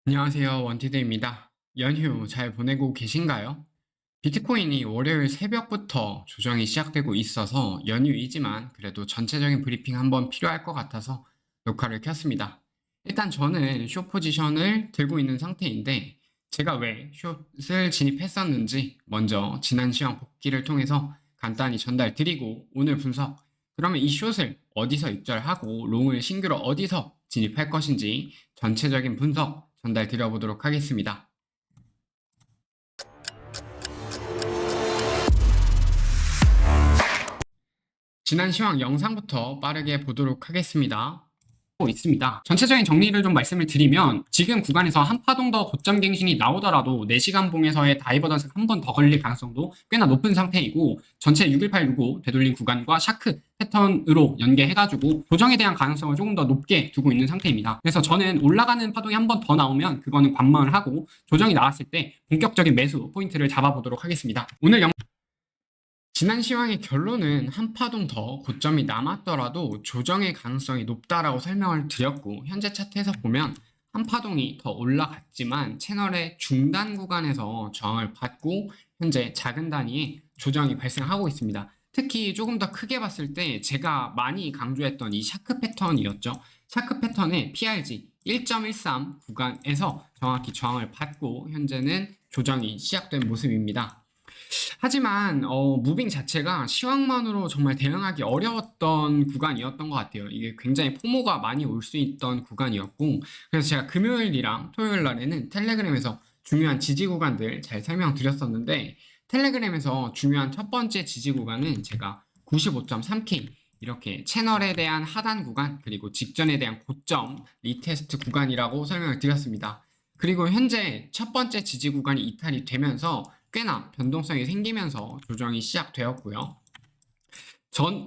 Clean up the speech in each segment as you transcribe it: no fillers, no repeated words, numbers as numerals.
안녕하세요. 원티드입니다. 연휴 잘 보내고 계신가요? 비트코인이 월요일 새벽부터 조정이 시작되고 있어서 연휴이지만 그래도 전체적인 브리핑 한번 필요할 것 같아서 녹화를 켰습니다. 일단 저는 숏 포지션을 들고 있는 상태인데 제가 왜 숏을 진입했었는지 먼저 지난 시황 복귀를 통해서 간단히 전달 드리고 오늘 분석, 그러면 이 숏을 어디서 입절하고 롱을 신규로 어디서 진입할 것인지 전체적인 분석 전달 드려보도록 하겠습니다. 지난 시황 영상부터 빠르게 보도록 하겠습니다. 있습니다. 전체적인 정리를 좀 말씀을 드리면 지금 구간에서 한 파동 더 고점 갱신이 나오더라도 4시간 봉에서의 다이버전스 한 번 더 걸릴 가능성도 꽤나 높은 상태이고 전체 61865 되돌린 구간과 샤크 패턴으로 연계해가지고 조정에 대한 가능성을 조금 더 높게 두고 있는 상태입니다. 그래서 저는 올라가는 파동이 한 번 더 나오면 그거는 관망을 하고 조정이 나왔을 때 본격적인 매수 포인트를 잡아보도록 하겠습니다. 오늘 지난 시황의 결론은 한 파동 더 고점이 남았더라도 조정의 가능성이 높다라고 설명을 드렸고 현재 차트에서 보면 한 파동이 더 올라갔지만 채널의 중단 구간에서 저항을 받고 현재 작은 단위의 조정이 발생하고 있습니다. 특히 조금 더 크게 봤을 때 제가 많이 강조했던 이 샤크 패턴이었죠. 샤크 패턴의 PRG 1.13 구간에서 정확히 저항을 받고 현재는 조정이 시작된 모습입니다. 하지만 무빙 자체가 시황만으로 정말 대응하기 어려웠던 구간이었던 것 같아요. 이게 굉장히 포모가 많이 올 수 있던 구간이었고, 그래서 제가 금요일이랑 토요일 날에는 텔레그램에서 중요한 지지 구간들 잘 설명드렸었는데, 텔레그램에서 중요한 첫 번째 지지 구간은 제가 95.3K 이렇게 채널에 대한 하단 구간 그리고 직전에 대한 고점 리테스트 구간이라고 설명을 드렸습니다. 그리고 현재 첫 번째 지지 구간이 이탈이 되면서 꽤나 변동성이 생기면서 조정이 시작되었고요.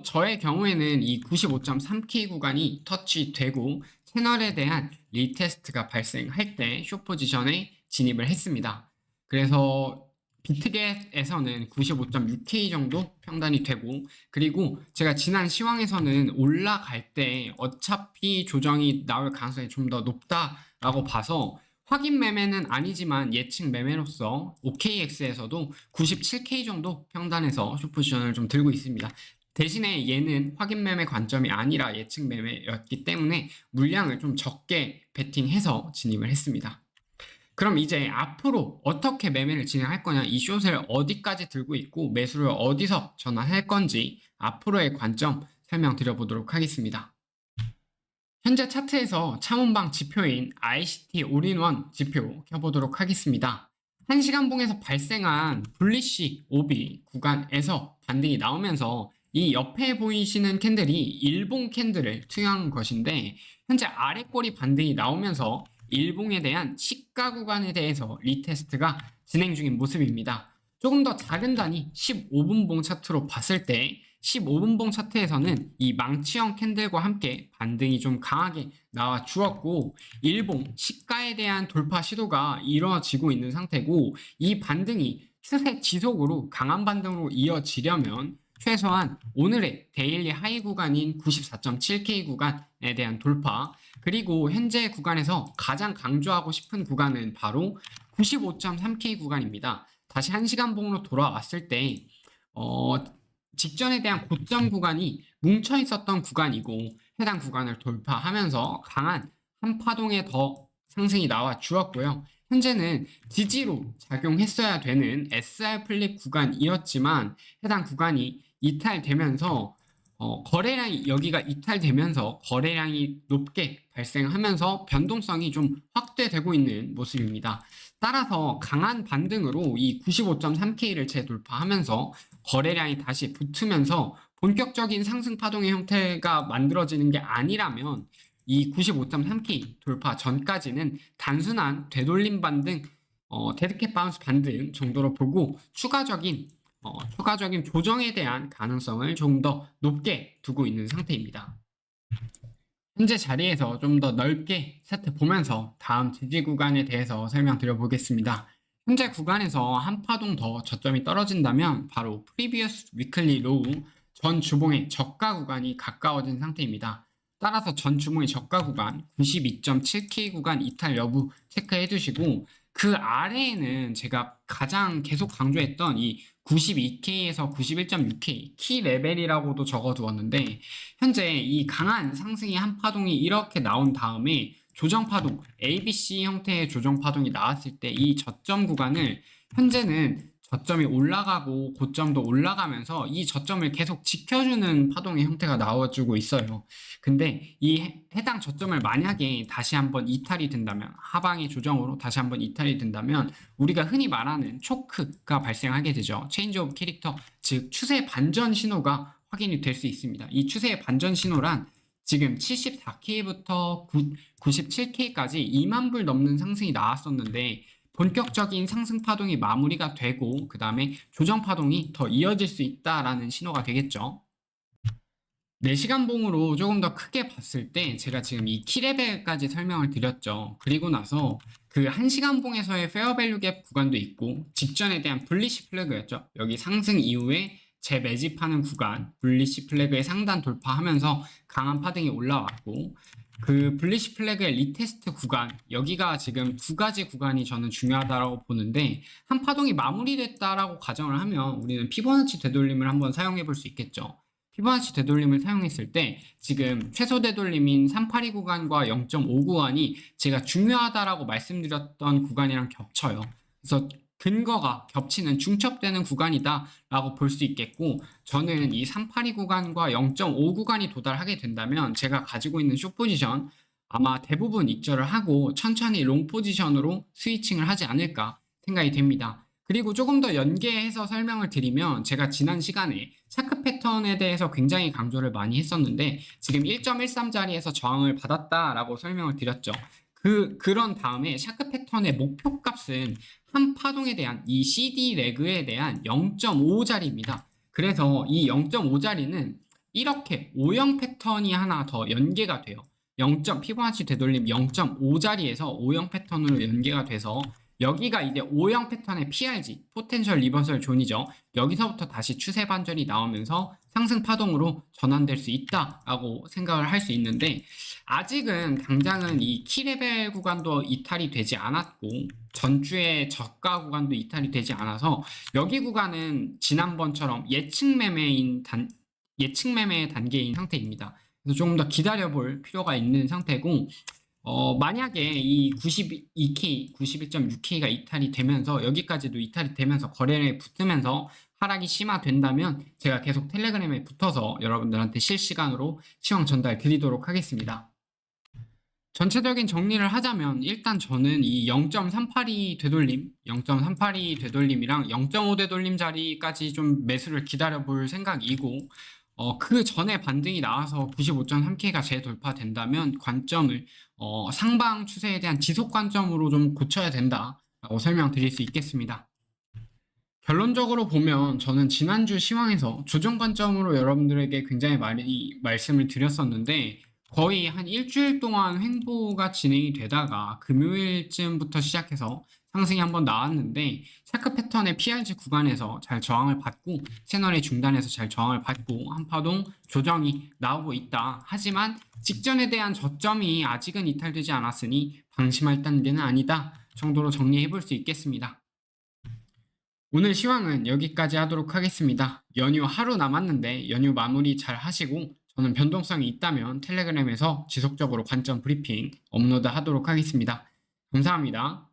저의 경우에는 이 95.3K 구간이 터치되고 채널에 대한 리테스트가 발생할 때 숏 포지션에 진입을 했습니다. 그래서 비트겟에서는 95.6K 정도 평단이 되고, 그리고 제가 지난 시황에서는 올라갈 때 어차피 조정이 나올 가능성이 좀 더 높다라고 봐서 확인 매매는 아니지만 예측 매매로서 OKX에서도 97K 정도 평단에서 숏 포지션을 좀 들고 있습니다. 대신에 얘는 확인 매매 관점이 아니라 예측 매매였기 때문에 물량을 좀 적게 베팅해서 진입을 했습니다. 그럼 이제 앞으로 어떻게 매매를 진행할 거냐, 이 숏을 어디까지 들고 있고 매수를 어디서 전환할 건지 앞으로의 관점 설명드려보도록 하겠습니다. 현재 차트에서 차문방 지표인 ICT 올인원 지표 켜보도록 하겠습니다. 1시간 봉에서 발생한 불리시 오비 구간에서 반등이 나오면서 이 옆에 보이시는 캔들이 일봉 캔들을 투영한 것인데 현재 아래 꼬리 반등이 나오면서 일봉에 대한 시가 구간에 대해서 리테스트가 진행 중인 모습입니다. 조금 더 작은 단위 15분봉 차트로 봤을 때 15분봉 차트에서는 이 망치형 캔들과 함께 반등이 좀 강하게 나와 주었고 일봉 시가에 대한 돌파 시도가 이루어지고 있는 상태고, 이 반등이 추세 지속으로 강한 반등으로 이어지려면 최소한 오늘의 데일리 하이 구간인 94.7K 구간에 대한 돌파, 그리고 현재 구간에서 가장 강조하고 싶은 구간은 바로 95.3K 구간입니다. 다시 1시간 봉으로 돌아왔을 때 직전에 대한 고점 구간이 뭉쳐 있었던 구간이고 해당 구간을 돌파하면서 강한 한 파동의 더 상승이 나와 주었고요. 현재는 지지로 작용했어야 되는 SR 플립 구간이었지만 해당 구간이 이탈되면서 거래량이 여기가 이탈되면서 거래량이 높게 발생하면서 변동성이 좀 확대되고 있는 모습입니다. 따라서 강한 반등으로 이 95.3K를 재돌파하면서 거래량이 다시 붙으면서 본격적인 상승 파동의 형태가 만들어지는 게 아니라면 이 95.3K 돌파 전까지는 단순한 되돌림 반등, 데드캣 바운스 반등 정도로 보고 추가적인 조정에 대한 가능성을 좀 더 높게 두고 있는 상태입니다. 현재 자리에서 좀 더 넓게 차트 보면서 다음 지지 구간에 대해서 설명드려 보겠습니다. 현재 구간에서 한 파동 더 저점이 떨어진다면 바로 프리비어스 위클리 로우 전 주봉의 저가 구간이 가까워진 상태입니다. 따라서 전 주봉의 저가 구간 92.7K 구간 이탈 여부 체크해 두시고, 그 아래에는 제가 가장 계속 강조했던 이 92K에서 91.6K 키 레벨이라고도 적어 두었는데, 현재 이 강한 상승의 한 파동이 이렇게 나온 다음에 조정 파동, ABC 형태의 조정 파동이 나왔을 때 이 저점 구간을 현재는 저점이 올라가고 고점도 올라가면서 이 저점을 계속 지켜주는 파동의 형태가 나와주고 있어요. 근데 이 해당 저점을 만약에 다시 한번 이탈이 된다면, 하방의 조정으로 다시 한번 이탈이 된다면 우리가 흔히 말하는 초크가 발생하게 되죠. 체인지 오브 캐릭터, 즉 추세 반전 신호가 확인이 될 수 있습니다. 이 추세의 반전 신호란 지금 74K부터 97K까지 2만 불 넘는 상승이 나왔었는데, 본격적인 상승 파동이 마무리가 되고 그 다음에 조정 파동이 더 이어질 수 있다라는 신호가 되겠죠. 4시간 봉으로 조금 더 크게 봤을 때 제가 지금 이 키레벨까지 설명을 드렸죠. 그리고 나서 그 1시간 봉에서의 페어밸류 갭 구간도 있고, 직전에 대한 불리시 플래그였죠. 여기 상승 이후에 재매집하는 구간, 불리시 플래그의 상단 돌파하면서 강한 파동이 올라왔고, 그 불리시 플래그의 리테스트 구간, 여기가 지금 두 가지 구간이 저는 중요하다고 보는데, 한 파동이 마무리됐다라고 가정을 하면 우리는 피보나치 되돌림을 한번 사용해 볼 수 있겠죠. 피보나치 되돌림을 사용했을 때 지금 최소 되돌림인 382 구간과 0.5 구간이 제가 중요하다라고 말씀드렸던 구간이랑 겹쳐요. 그래서 근거가 겹치는 중첩되는 구간이다 라고 볼 수 있겠고, 저는 이 382 구간과 0.5 구간이 도달하게 된다면 제가 가지고 있는 숏 포지션 아마 대부분 익절을 하고 천천히 롱 포지션으로 스위칭을 하지 않을까 생각이 됩니다. 그리고 조금 더 연계해서 설명을 드리면, 제가 지난 시간에 차크 패턴에 대해서 굉장히 강조를 많이 했었는데 지금 1.13 자리에서 저항을 받았다라고 설명을 드렸죠. 그런 다음에 샤크 패턴의 목표 값은 한 파동에 대한 이 CD 레그에 대한 0.5 자리입니다. 그래서 이 0.5 자리는 이렇게 O형 패턴이 하나 더 연계가 돼요. 피보나치 되돌림 0.5 자리에서 O형 패턴으로 연계가 돼서 여기가 이제 O형 패턴의 PRG, 포텐셜 리버설 존이죠. 여기서부터 다시 추세 반전이 나오면서 상승 파동으로 전환될 수 있다라고 생각을 할 수 있는데, 아직은 당장은 이 키레벨 구간도 이탈이 되지 않았고 전주의 저가 구간도 이탈이 되지 않아서 여기 구간은 지난번처럼 예측 매매의 단계인 상태입니다. 그래서 조금 더 기다려볼 필요가 있는 상태고, 만약에 이 92K, 91.6K가 이탈이 되면서 여기까지도 이탈이 되면서 거래량이 붙으면서 하락이 심화된다면 제가 계속 텔레그램에 붙어서 여러분들한테 실시간으로 시황 전달 드리도록 하겠습니다. 전체적인 정리를 하자면, 일단 저는 이 0.382 되돌림이랑 0.5 되돌림 자리까지 좀 매수를 기다려볼 생각이고, 그 전에 반등이 나와서 95.3K가 재돌파된다면 관점을 상방 추세에 대한 지속 관점으로 좀 고쳐야 된다라고 설명드릴 수 있겠습니다. 결론적으로 보면 저는 지난주 시황에서 조정 관점으로 여러분들에게 굉장히 많이 말씀을 드렸었는데, 거의 한 일주일 동안 횡보가 진행이 되다가 금요일쯤부터 시작해서 상승이 한번 나왔는데, 차크 패턴의 PRG 구간에서 잘 저항을 받고 채널의 중단에서 잘 저항을 받고 한 파동 조정이 나오고 있다. 하지만 직전에 대한 저점이 아직은 이탈되지 않았으니 방심할 단계는 아니다 정도로 정리해 볼 수 있겠습니다. 오늘 시황은 여기까지 하도록 하겠습니다. 연휴 하루 남았는데 연휴 마무리 잘 하시고, 저는 변동성이 있다면 텔레그램에서 지속적으로 관점 브리핑 업로드 하도록 하겠습니다. 감사합니다.